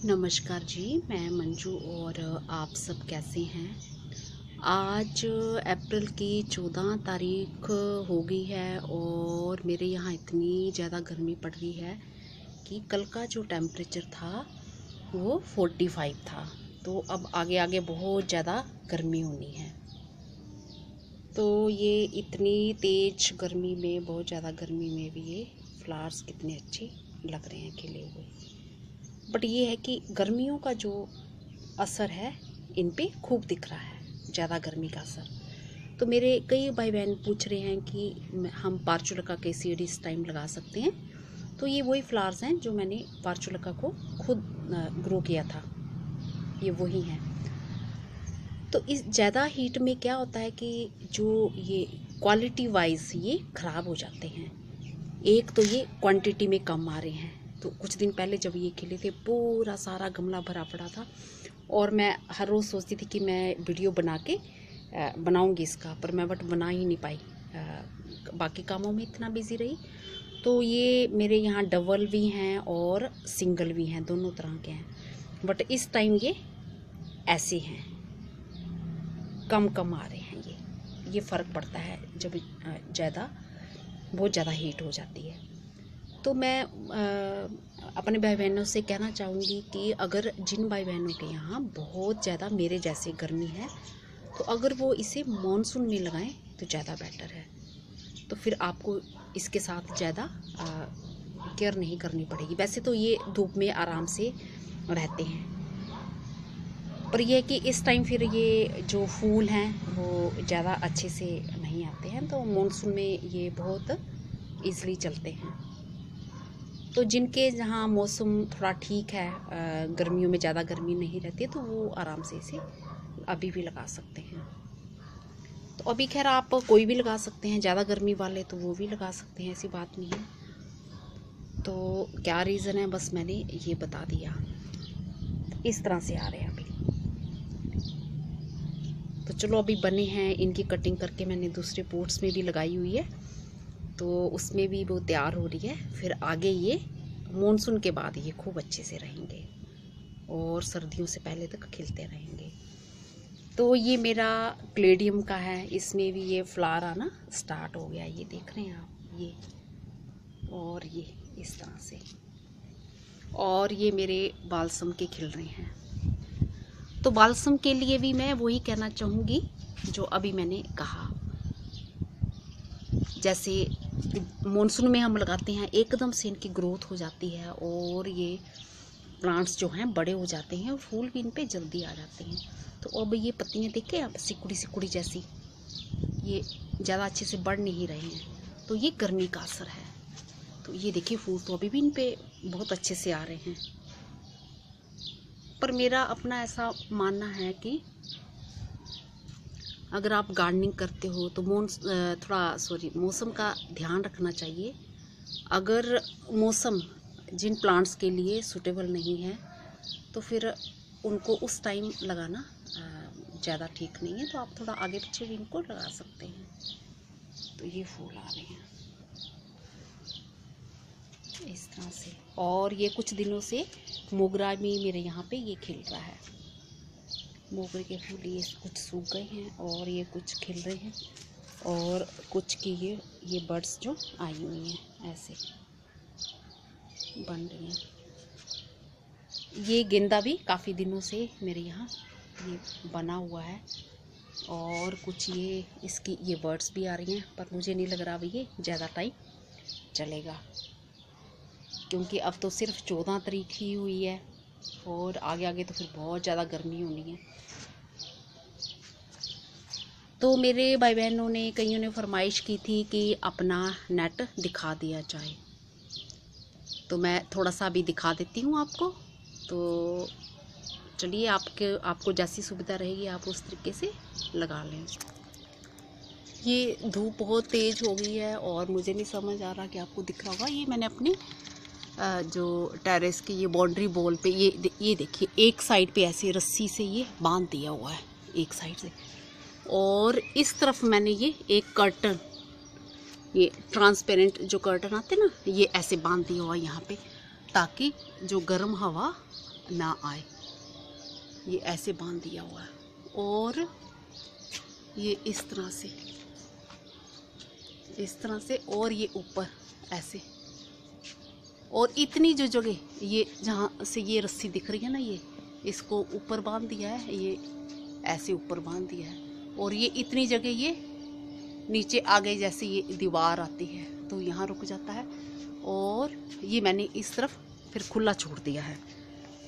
नमस्कार जी, मैं मंजू और आप सब कैसे हैं। आज अप्रैल की 14 तारीख हो गई है और मेरे यहाँ इतनी ज़्यादा गर्मी पड़ रही है कि कल का जो टेम्परेचर था वो 45 था। तो अब आगे आगे बहुत ज़्यादा गर्मी होनी है। तो ये इतनी तेज़ गर्मी में, बहुत ज़्यादा गर्मी में भी ये फ्लावर्स कितने अच्छे लग रहे हैं खिले हुए। बट ये है कि गर्मियों का जो असर है इन पे खूब दिख रहा है, ज़्यादा गर्मी का असर। तो मेरे कई भाई बहन पूछ रहे हैं कि हम पार्चुलका के सीड इस टाइम लगा सकते हैं। तो ये वही फ्लावर्स हैं जो मैंने पार्चुलका को खुद ग्रो किया था, ये वही हैं। तो इस ज़्यादा हीट में क्या होता है कि जो ये क्वालिटी वाइज ये ख़राब हो जाते हैं। एक तो ये क्वांटिटी में कम आ रहे हैं। तो कुछ दिन पहले जब ये खिले थे पूरा सारा गमला भरा पड़ा था और मैं हर रोज़ सोचती थी कि मैं वीडियो बना के बनाऊंगी इसका, पर मैं बना ही नहीं पाई, बाकी कामों में इतना बिजी रही। तो ये मेरे यहाँ डबल भी हैं और सिंगल भी हैं, दोनों तरह के हैं। बट इस टाइम ये ऐसे हैं, कम कम आ रहे हैं। ये फ़र्क पड़ता है जब बहुत ज़्यादा हीट हो जाती है। तो मैं अपने भाई बहनों से कहना चाहूँगी कि अगर जिन भाई बहनों के यहाँ बहुत ज़्यादा मेरे जैसे गर्मी है, तो अगर वो इसे मॉनसून में लगाएं तो ज़्यादा बेटर है। तो फिर आपको इसके साथ ज़्यादा केयर नहीं करनी पड़ेगी। वैसे तो ये धूप में आराम से रहते हैं, पर यह है कि इस टाइम फिर ये जो फूल हैं वो ज़्यादा अच्छे से नहीं आते हैं। तो मॉनसून में ये बहुत ईज़िली चलते हैं। तो जिनके जहाँ मौसम थोड़ा ठीक है, गर्मियों में ज़्यादा गर्मी नहीं रहती है, तो वो आराम से इसे अभी भी लगा सकते हैं। तो अभी खैर आप कोई भी लगा सकते हैं, ज़्यादा गर्मी वाले तो वो भी लगा सकते हैं, ऐसी बात नहीं है। तो क्या रीज़न है, बस मैंने ये बता दिया। इस तरह से आ रहे हैं अभी। तो चलो अभी बने हैं, इनकी कटिंग करके मैंने दूसरे पोट्स में भी लगाई हुई है, तो उसमें भी वो तैयार हो रही है। फिर आगे ये मॉनसून के बाद ये खूब अच्छे से रहेंगे और सर्दियों से पहले तक खिलते रहेंगे। तो ये मेरा क्लेडियम का है, इसमें भी ये फ्लावर आना स्टार्ट हो गया, ये देख रहे हैं आप, ये और ये इस तरह से। और ये मेरे बालसम के खिल रहे हैं। तो बालसम के लिए भी मैं वही कहना चाहूँगी जो अभी मैंने कहा। जैसे मॉनसून में हम लगाते हैं, एकदम से इनकी ग्रोथ हो जाती है और ये प्लांट्स जो हैं बड़े हो जाते हैं, फूल भी इन पे जल्दी आ जाते हैं। तो अब ये पत्तियाँ देखें आप, सिकुड़ी सिकुड़ी जैसी, ये ज़्यादा अच्छे से बढ़ नहीं रहे हैं। तो ये गर्मी का असर है। तो ये देखिए फूल तो अभी भी इन पे बहुत अच्छे से आ रहे हैं। पर मेरा अपना ऐसा मानना है कि अगर आप गार्डनिंग करते हो तो मौसम का ध्यान रखना चाहिए। अगर मौसम जिन प्लांट्स के लिए सूटेबल नहीं है तो फिर उनको उस टाइम लगाना ज़्यादा ठीक नहीं है। तो आप थोड़ा आगे पीछे भी इनको लगा सकते हैं। तो ये फूल आ रहे हैं इस तरह से। और ये कुछ दिनों से मोगरा भी मेरे यहाँ पे ये खिल रहा है। मोगरे के फूल ये कुछ सूख गए हैं और ये कुछ खिल रहे हैं और कुछ की ये बर्ड्स जो आई हुई हैं ऐसे बन रही हैं। ये गेंदा भी काफ़ी दिनों से मेरे यहाँ ये बना हुआ है और कुछ ये बर्ड्स भी आ रही हैं, पर मुझे नहीं लग रहा अभी ये ज़्यादा टाइम चलेगा, क्योंकि अब तो सिर्फ 14 तारीख ही हुई है और आगे आगे तो फिर बहुत ज़्यादा गर्मी होनी है। तो मेरे भाई बहनों ने कईयों ने फरमाइश की थी कि अपना नेट दिखा दिया जाए, तो मैं थोड़ा सा अभी दिखा देती हूँ आपको। तो चलिए, आपको जैसी सुविधा रहेगी आप उस तरीके से लगा लें। ये धूप बहुत तेज़ हो गई है और मुझे नहीं समझ आ रहा कि आपको दिख रहा होगा। ये मैंने अपने जो टेरेस की ये बाउंड्री वॉल पे ये देखिए, एक साइड पे ऐसे रस्सी से ये बांध दिया हुआ है एक साइड से, और इस तरफ मैंने ये एक कर्टन, ये ट्रांसपेरेंट जो कर्टन आते ना, ये ऐसे बांध दिया हुआ यहाँ पे, ताकि जो गर्म हवा ना आए। ये ऐसे बांध दिया हुआ है और ये इस तरह से और ये ऊपर ऐसे, और इतनी जो जगह ये जहाँ से ये रस्सी दिख रही है ना, ये इसको ऊपर बांध दिया है, ये ऐसे ऊपर बांध दिया है, और ये इतनी जगह ये नीचे आ गई, जैसे ये दीवार आती है तो यहाँ रुक जाता है। और ये मैंने इस तरफ फिर खुला छोड़ दिया है,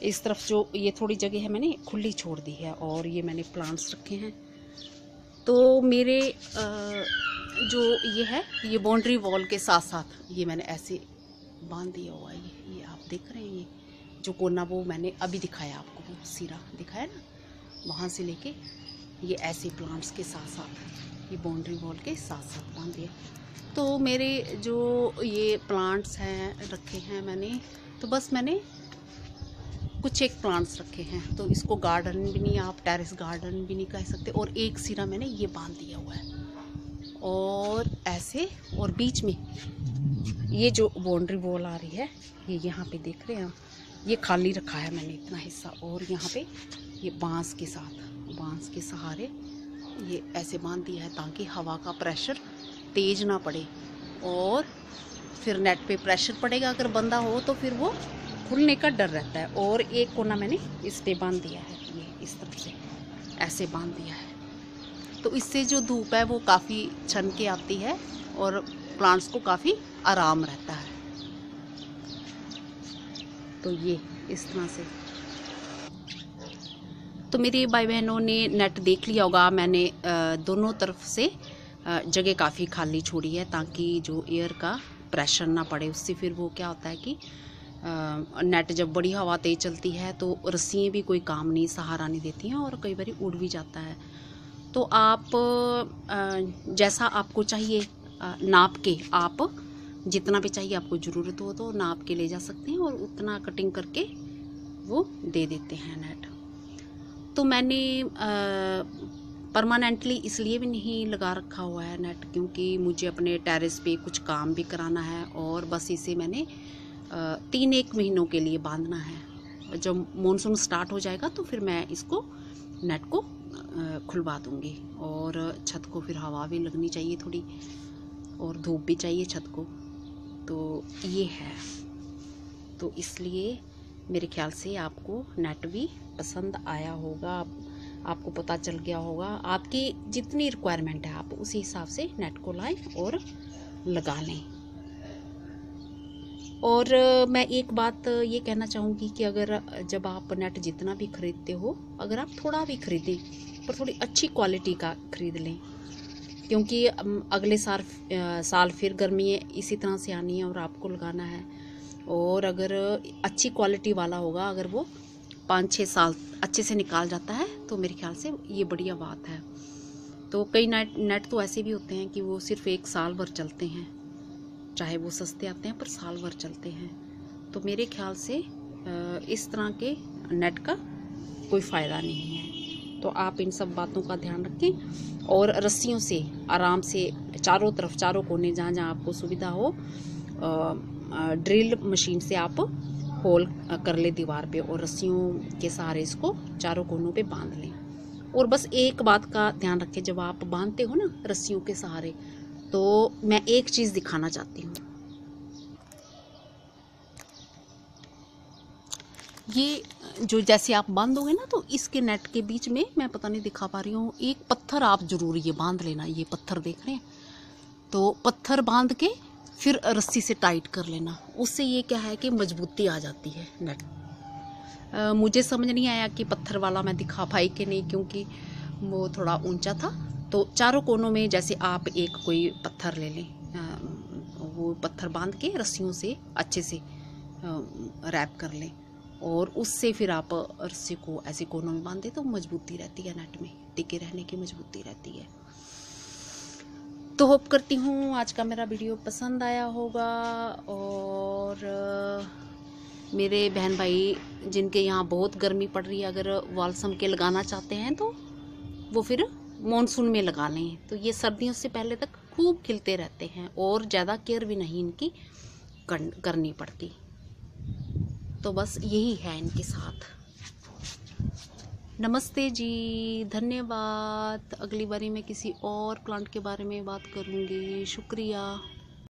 इस तरफ जो ये थोड़ी जगह है मैंने खुली छोड़ दी है, और ये मैंने प्लांट्स रखे हैं। तो मेरे जो ये है, ये बाउंड्री वॉल के साथ साथ ये मैंने ऐसे बांध दिया हुआ है। ये आप देख रहे हैं, ये जो कोना वो मैंने अभी दिखाया आपको, वो सिरा दिखाया ना, वहाँ से लेके ये ऐसे प्लांट्स के साथ साथ ये बाउंड्री वॉल के साथ साथ बांध दिया। तो मेरे जो ये प्लांट्स हैं रखे हैं मैंने, तो बस मैंने कुछ एक प्लांट्स रखे हैं, तो इसको गार्डन भी नहीं, आप टेरेस गार्डन भी नहीं कह सकते। और एक सिरा मैंने ये बांध दिया हुआ है और ऐसे, और बीच में ये जो बाउंड्री वॉल आ रही है, ये यहाँ पे देख रहे हैं आप, ये खाली रखा है मैंने इतना हिस्सा, और यहाँ पे ये बांस के साथ, बांस के सहारे ये ऐसे बांध दिया है ताकि हवा का प्रेशर तेज ना पड़े, और फिर नेट पे प्रेशर पड़ेगा अगर बंधा हो तो फिर वो खुलने का डर रहता है। और एक कोना मैंने इस पे बांध दिया है, ये इस तरफ से ऐसे बांध दिया है, तो इससे जो धूप है वो काफ़ी छन के आती है और प्लांट्स को काफ़ी आराम रहता है। तो ये इस तरह से, तो मेरे भाई बहनों ने नेट देख लिया होगा, मैंने दोनों तरफ से जगह काफ़ी खाली छोड़ी है ताकि जो एयर का प्रेशर ना पड़े। उससे फिर वो क्या होता है कि नेट जब बड़ी हवा तेज चलती है तो रस्सियाँ भी कोई काम नहीं, सहारा नहीं देती हैं, और कई बार उड़ भी जाता है। तो आप जैसा आपको चाहिए नाप के, आप जितना भी चाहिए आपको ज़रूरत हो तो नाप के ले जा सकते हैं, और उतना कटिंग करके वो दे देते हैं नेट। तो मैंने परमानेंटली इसलिए भी नहीं लगा रखा हुआ है नेट, क्योंकि मुझे अपने टेरेस पे कुछ काम भी कराना है, और बस इसे मैंने 3-1 महीनों के लिए बांधना है। जब मॉनसून स्टार्ट हो जाएगा तो फिर मैं इसको नेट को खुलवा दूँगी, और छत को फिर हवा भी लगनी चाहिए थोड़ी, और धूप भी चाहिए छत को। तो ये है, तो इसलिए मेरे ख्याल से आपको नेट भी पसंद आया होगा, आपको पता चल गया होगा। आपकी जितनी रिक्वायरमेंट है आप उसी हिसाब से नेट को लाएं और लगा लें। और मैं एक बात ये कहना चाहूँगी कि अगर जब आप नेट जितना भी ख़रीदते हो, अगर आप थोड़ा भी ख़रीदें पर थोड़ी अच्छी क्वालिटी का ख़रीद लें, क्योंकि अगले साल फिर गर्मी इसी तरह से आनी है और आपको लगाना है। और अगर अच्छी क्वालिटी वाला होगा, अगर वो 5-6 साल अच्छे से निकाल जाता है तो मेरे ख्याल से ये बढ़िया बात है। तो कई नेट तो ऐसे भी होते हैं कि वो सिर्फ 1 साल भर चलते हैं, चाहे वो सस्ते आते हैं पर साल भर चलते हैं। तो मेरे ख्याल से इस तरह के नेट का कोई फ़ायदा नहीं है। तो आप इन सब बातों का ध्यान रखें, और रस्सियों से आराम से चारों तरफ, चारों कोने, जहाँ जहाँ आपको सुविधा हो, ड्रिल मशीन से आप होल कर ले दीवार पे, और रस्सियों के सहारे इसको चारों कोनों पे बांध लें। और बस एक बात का ध्यान रखें, जब आप बांधते हो ना रस्सियों के सहारे, तो मैं एक चीज़ दिखाना चाहती हूँ। ये जो जैसे आप बांधोगे ना, तो इसके नेट के बीच में, मैं पता नहीं दिखा पा रही हूँ, एक पत्थर आप जरूर ये बांध लेना। ये पत्थर देख रहे हैं, तो पत्थर बांध के फिर रस्सी से टाइट कर लेना। उससे ये क्या है कि मजबूती आ जाती है नेट। मुझे समझ नहीं आया कि पत्थर वाला मैं दिखा पाई कि नहीं, क्योंकि वो थोड़ा ऊंचा था। तो चारों कोनों में जैसे आप एक कोई पत्थर ले लें, वो पत्थर बांध के रस्सियों से अच्छे से रैप कर लें, और उससे फिर आप रस्सी को ऐसे कोनों में बांधे तो मजबूती रहती है, नेट में टिके रहने की मजबूती रहती है। तो होप करती हूँ आज का मेरा वीडियो पसंद आया होगा, और मेरे बहन भाई जिनके यहाँ बहुत गर्मी पड़ रही है, अगर वाल्सम के लगाना चाहते हैं तो वो फिर मॉनसून में लगा लें। तो ये सर्दियों से पहले तक खूब खिलते रहते हैं, और ज़्यादा केयर भी नहीं इनकी करनी पड़ती। तो बस यही है इनके साथ। नमस्ते जी, धन्यवाद। अगली बारी मैं किसी और प्लांट के बारे में बात करूँगी। शुक्रिया।